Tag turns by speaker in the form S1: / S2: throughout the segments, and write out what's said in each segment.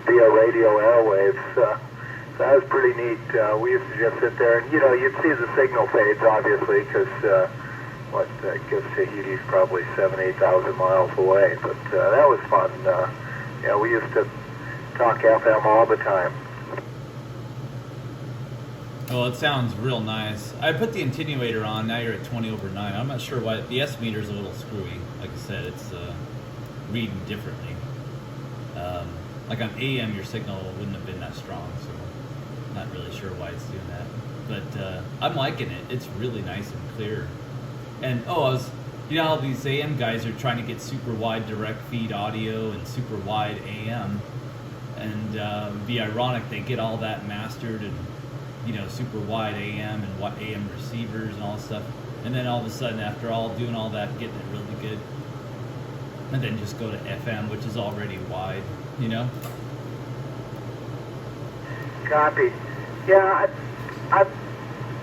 S1: via radio airwaves. That was pretty neat. We used to just sit there and, you'd see the signal fades, obviously, because, I guess Tahiti's probably 7,000-8,000 miles away. But that was fun. We used to talk FM all the time.
S2: Well, it sounds real nice. I put the attenuator on. Now you're at 20/9. I'm not sure why. The S meter's a little screwy. Like I said, it's reading differently. Like on AM, your signal wouldn't have been that strong, so I'm not really sure why it's doing that. But I'm liking it. It's really nice and clear. And how these AM guys are trying to get super wide direct feed audio and super wide AM, and be ironic, they get all that mastered and super wide AM and what AM receivers and all this stuff, and then all of a sudden, after doing all that, getting it really good, and then just go to FM, which is already wide,
S1: Copy. Yeah, I'm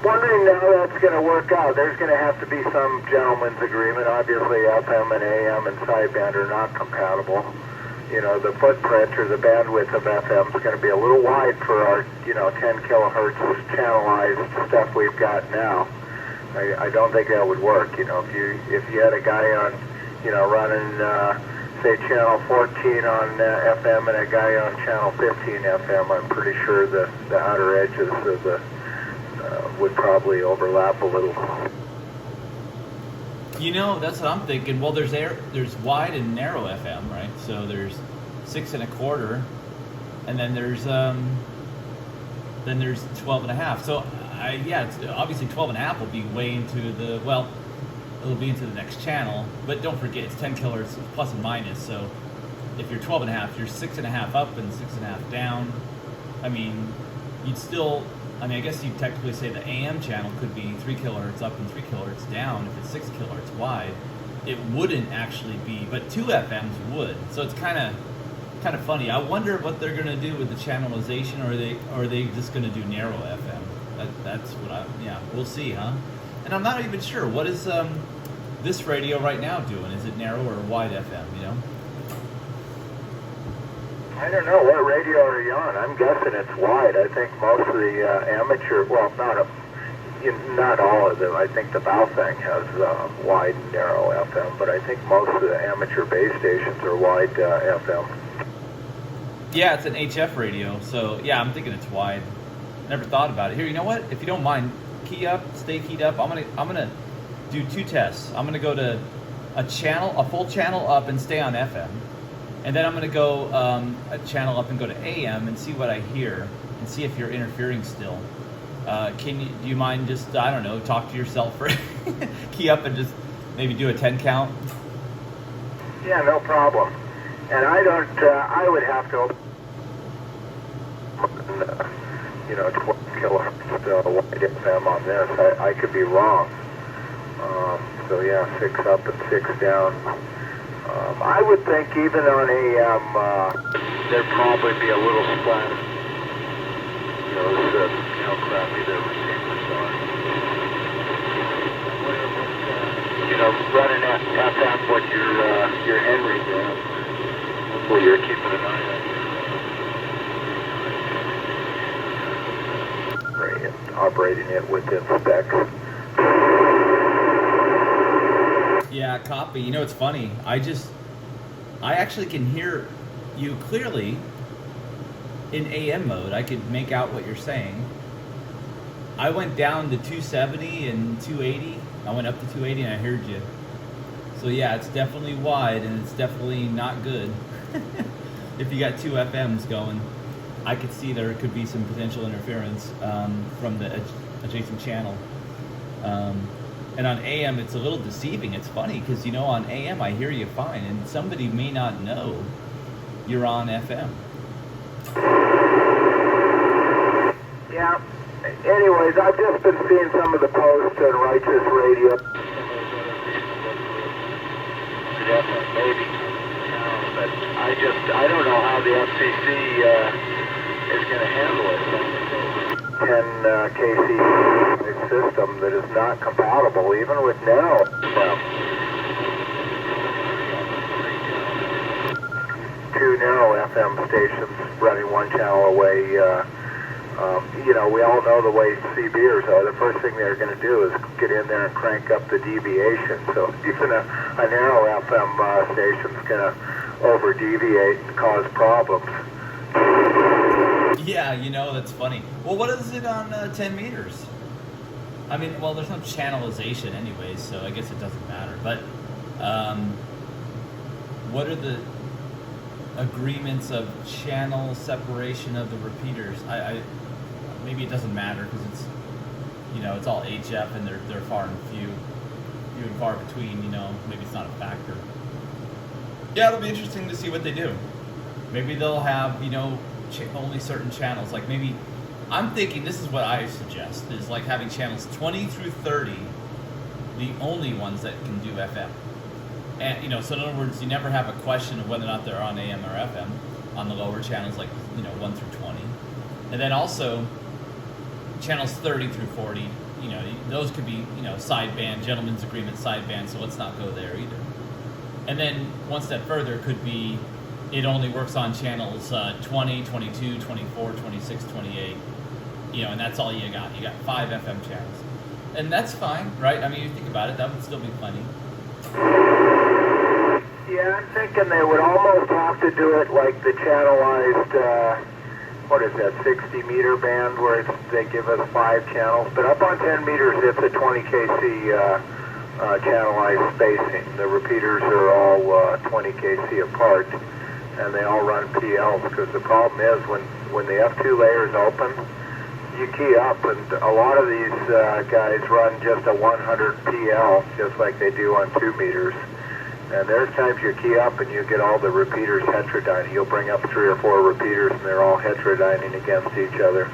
S1: wondering how that's going to work out. There's going to have to be some gentleman's agreement. Obviously, FM and AM and sideband are not compatible. The footprint or the bandwidth of FM is going to be a little wide for our, 10 kilohertz channelized stuff we've got now. I don't think that would work. If you had a guy on, running, say, channel 14 on FM and a guy on channel 15 FM, I'm pretty sure the outer edges of the would probably overlap a little.
S2: That's what I'm thinking. Well, there's wide and narrow FM, right? So there's 6 1/4, and then there's 12.5. So it's obviously 12.5 will be way into it'll be into the next channel. But don't forget, it's 10 kilohertz plus and minus. So if you're 12.5, you're 6.5 up and 6.5 down. I mean, I guess you'd technically say the AM channel could be 3 kilohertz up and 3 kilohertz down if it's 6 kilohertz wide. It wouldn't actually be, but 2 FMs would. So it's kind of funny. I wonder what they're going to do with the channelization, or are they just going to do narrow FM? That's what we'll see, huh? And I'm not even sure. What is this radio right now doing? Is it narrow or wide FM,
S1: I don't know. What radio are you on? I'm guessing it's wide. I think most of the amateur, not all of them. I think the Baofeng has wide and narrow FM, but I think most of the amateur base stations are wide FM.
S2: Yeah, it's an HF radio, so yeah, I'm thinking it's wide. Never thought about it. Here, you know what? If you don't mind, stay keyed up. I'm gonna do 2 tests. I'm gonna go to a full channel up and stay on FM. And then I'm going to go a channel up and go to AM and see what I hear and see if you're interfering still. Do you mind just, talk to yourself for key up and just maybe do a 10 count?
S1: Yeah, no problem. And I would have to, 12 kilohertz wide FM on this. I could be wrong. 6 up and 6 down. I would think even on AM, there'd probably be a little splash. How crappy the receivers are. Running at FM what your Henry's at. Hopefully you're keeping an eye on operating it within specs.
S2: Yeah, copy. It's funny. I actually can hear you clearly in AM mode. I could make out what you're saying. I went down to 270 and 280. I went up to 280 and I heard you. So yeah, it's definitely wide and it's definitely not good. If you got 2 FMs going, I could see there could be some potential interference from the adjacent channel. And on AM, it's a little deceiving. It's funny because, on AM, I hear you fine, and somebody may not know you're on FM.
S1: Yeah. Anyways, I've just been seeing some of the posts on Righteous Radio. Maybe. But I don't know how the FCC is going to handle it. 10 KC system that is not compatible even with narrow. 2 two narrow FM stations running one channel away. We all know the way CBers are. The first thing they're going to do is get in there and crank up the deviation. So even a narrow FM station's going to over-deviate and cause problems.
S2: Yeah, that's funny. Well, what is it on 10 meters? I mean, well, there's no channelization anyways, so I guess it doesn't matter. But what are the agreements of channel separation of the repeaters? I maybe it doesn't matter because it's it's all HF and they're far and few and far between. Maybe it's not a factor. Yeah, it'll be interesting to see what they do. Maybe they'll have only certain channels. Like maybe I'm thinking this is what I suggest is like having channels 20 through 30, the only ones that can do FM. And so in other words, you never have a question of whether or not they're on AM or FM on the lower channels, like 1 through 20, and then also channels 30 through 40. Those could be sideband, gentleman's agreement sideband. So let's not go there either. And then one step further could be it only works on channels 20, 22, 24, 26, 28. And that's all you got. You got 5 FM channels, and that's fine, right? I mean, you think about it, that would still be plenty.
S1: Yeah, I'm thinking they would almost have to do it like the channelized, 60-meter band where they give us 5 channels. But up on 10 meters, it's a 20 kc channelized spacing. The repeaters are all 20 kc apart, and they all run PLs, because the problem is when the F2 layer is open, you key up, and a lot of these guys run just a 100 PL, just like they do on 2 meters. And there's times you key up and you get all the repeaters heterodyning. You'll bring up 3 or 4 repeaters and they're all heterodyning against each other.